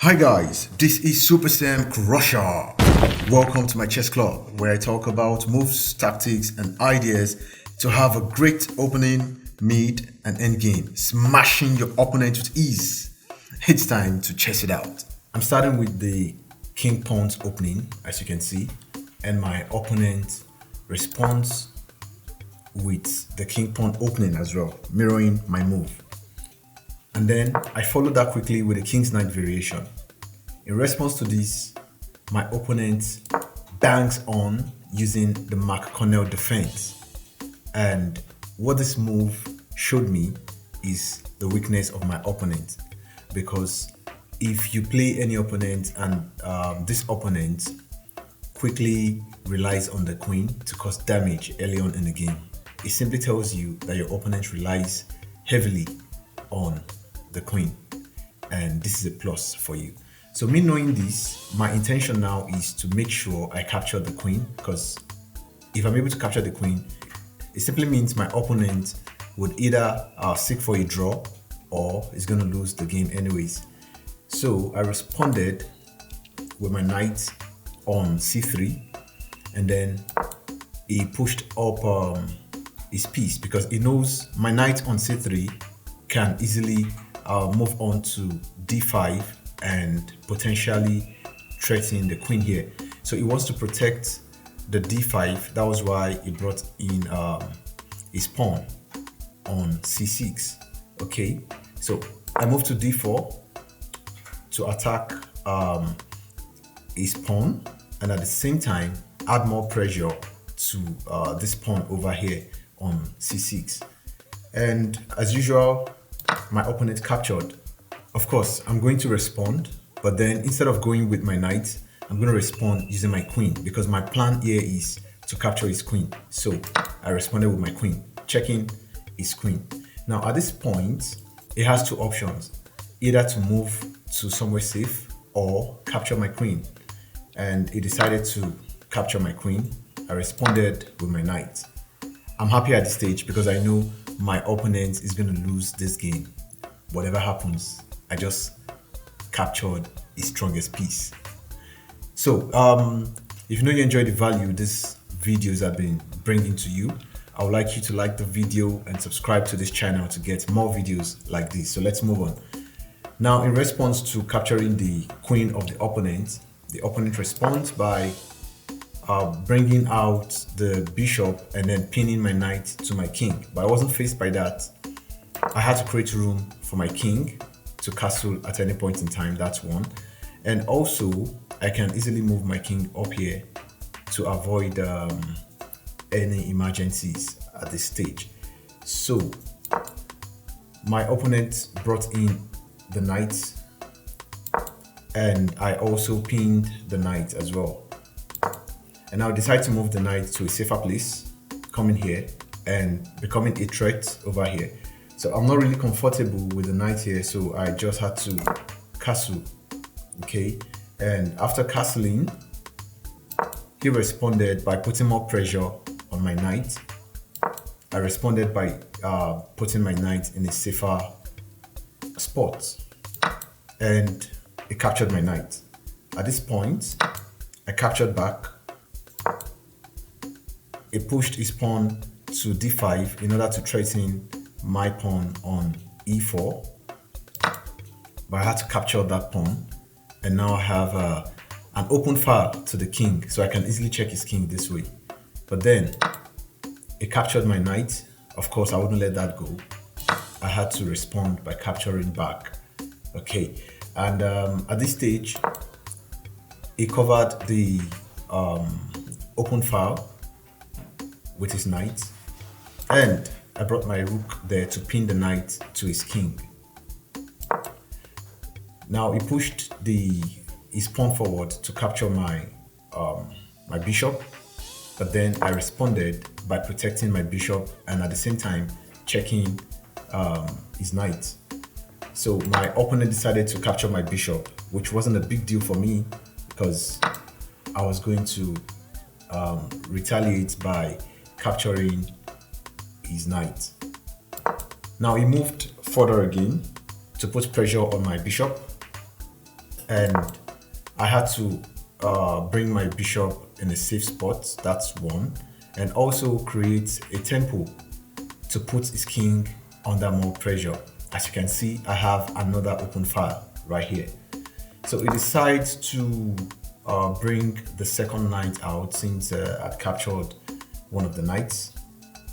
Hi guys, this is Super Sam Crusher. Welcome to my chess club where I talk about moves, tactics, and ideas to have a great opening, mid, and end game, smashing your opponent with ease. It's time to chess it out. I'm starting with the king pawns opening, as you can see, and my opponent responds with the king pawn opening as well, mirroring my move. And then I follow that quickly with a king's knight variation. In response to this, my opponent bangs on using the McConnell defense. And what this move showed me is the weakness of my opponent. Because if you play any opponent and this opponent quickly relies on the queen to cause damage early on in the game, it simply tells you that your opponent relies heavily on the queen, and this is a plus for you. So me knowing this, my intention now is to make sure I capture the queen, because if I'm able to capture the queen, it simply means my opponent would either seek for a draw or is going to lose the game anyways. So I responded with my knight on c3, and then he pushed up his piece because he knows my knight on c3 can easily move on to d5 and potentially threaten the queen here. So he wants to protect the d5. That was why he brought in his pawn on c6. Okay, so I moved to d4 to attack his pawn, and at the same time add more pressure to this pawn over here on c6. And as usual, my opponent captured. Of course, I'm going to respond, but then instead of going with my knight, I'm going to respond using my queen, because my plan here is to capture his queen. So I responded with my queen, checking his queen. Now at this point, it has two options, either to move to somewhere safe or capture my queen. And he decided to capture my queen. I responded with my knight. I'm happy at this stage because I know my opponent is going to lose this game. Whatever happens, I just captured his strongest piece. So if you know you enjoyed the value these videos have been bringing to you, I would like you to like the video and subscribe to this channel to get more videos like this. So let's move on. Now, in response to capturing the queen of the opponent responds by bringing out the bishop and then pinning my knight to my king. But I wasn't faced by that. I had to create room for my king to castle at any point in time. That's one. And also, I can easily move my king up here to avoid any emergencies at this stage. So my opponent brought in the knight, and I also pinned the knight as well. And I'll decide to move the knight to a safer place, coming here and becoming a threat over here. So I'm not really comfortable with the knight here, so I just had to castle. Okay, and after castling, he responded by putting more pressure on my knight. I responded by putting my knight in a safer spot, and he captured my knight. At this point, I captured back. He pushed his pawn to d5 in order to threaten my pawn on e4, but I had to capture that pawn, and now I have an open file to the king, so I can easily check his king this way. But then he captured my knight. Of course, I wouldn't let that go. I had to respond by capturing back. Okay, and at this stage, he covered the open file with his knight, and I brought my rook there to pin the knight to his king. Now he pushed his pawn forward to capture my my bishop, but then I responded by protecting my bishop and at the same time checking his knight. So my opponent decided to capture my bishop, which wasn't a big deal for me because I was going to retaliate by capturing his knight. Now he moved further again to put pressure on my bishop, and I had to bring my bishop in a safe spot. That's one, and also create a tempo to put his king under more pressure. As you can see, I have another open file right here. So he decides to bring the second knight out since I'd captured one of the knights,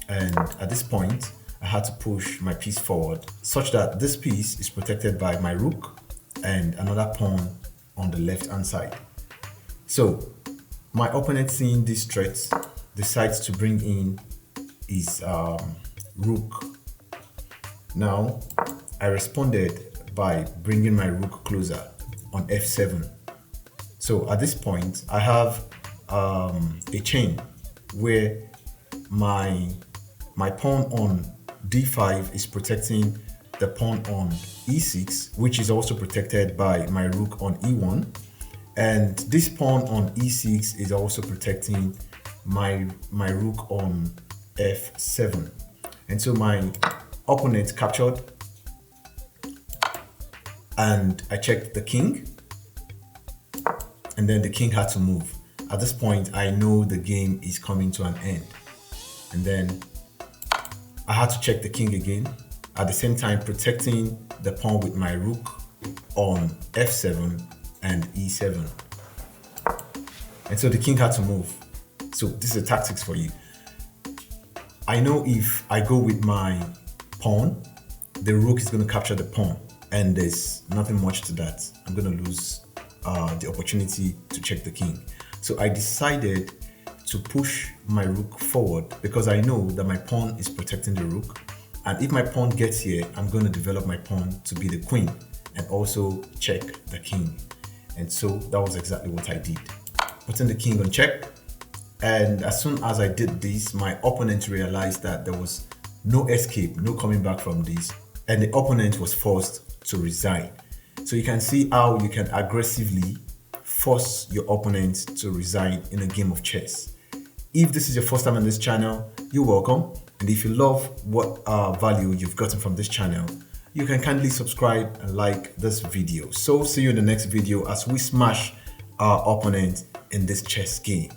and at this point I had to push my piece forward such that this piece is protected by my rook and another pawn on the left hand side. So my opponent, seeing this threat, decides to bring in his rook. Now I responded by bringing my rook closer on f7. So at this point I have a chain where my pawn on d5 is protecting the pawn on e6, which is also protected by my rook on e1, and this pawn on e6 is also protecting my rook on f7. And so my opponent captured, and I checked the king, and then the king had to move. At this point I know the game is coming to an end, and then I had to check the king again, at the same time protecting the pawn with my rook on f7 and e7. And so the king had to move. So this is the tactics for you. I know if I go with my pawn, the rook is going to capture the pawn, and there's nothing much to that. I'm going to lose the opportunity to check the king. So I decided to push my rook forward because I know that my pawn is protecting the rook, and if my pawn gets here, I'm going to develop my pawn to be the queen and also check the king. And so that was exactly what I did, putting the king on check. And as soon as I did this, my opponent realized that there was no escape, no coming back from this, and the opponent was forced to resign. So you can see how you can aggressively force your opponent to resign in a game of chess. If this is your first time on this channel, you're welcome. And if you love what value you've gotten from this channel, you can kindly subscribe and like this video. So see you in the next video as we smash our opponent in this chess game.